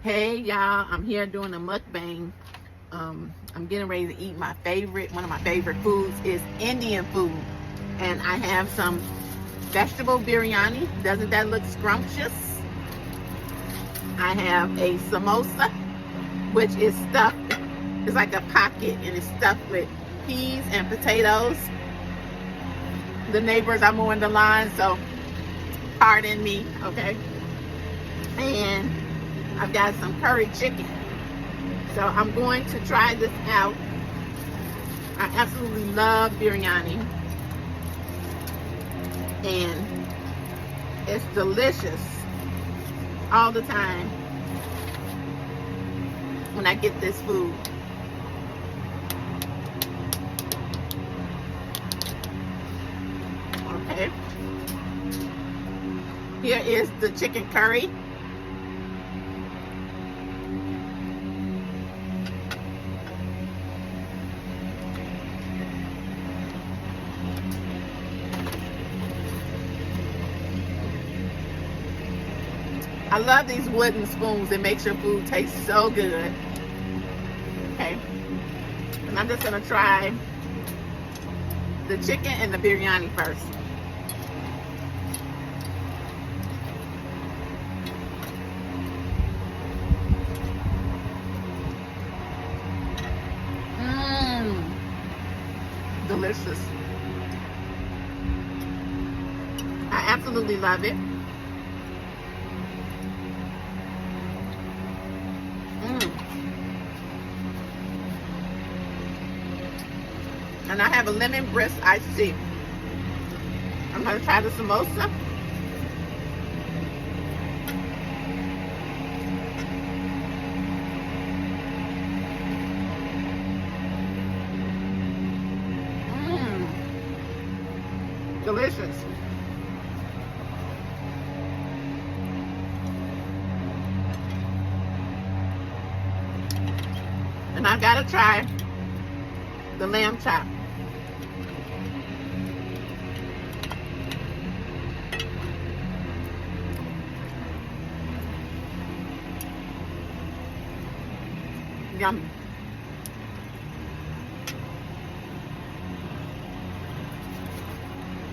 Hey y'all, I'm here doing a mukbang. I'm getting ready to eat one of my favorite foods is Indian food. And I have some vegetable biryani. Doesn't that look scrumptious? I have a samosa, which is stuffed, it's like a pocket and it's stuffed with peas and potatoes. The neighbors are mowing the lawn, so pardon me, okay? And I've got some curry chicken. So I'm going to try this out. I absolutely love biryani. And it's delicious all the time when I get this food. Okay. Here is the chicken curry. I love these wooden spoons. It makes your food taste so good. Okay. And I'm just going to try the chicken and the biryani first. Delicious. I absolutely love it. And I have a lemon brisk iced tea. I'm going to try the samosa. Delicious. And I gotta try the lamb chop. Yum.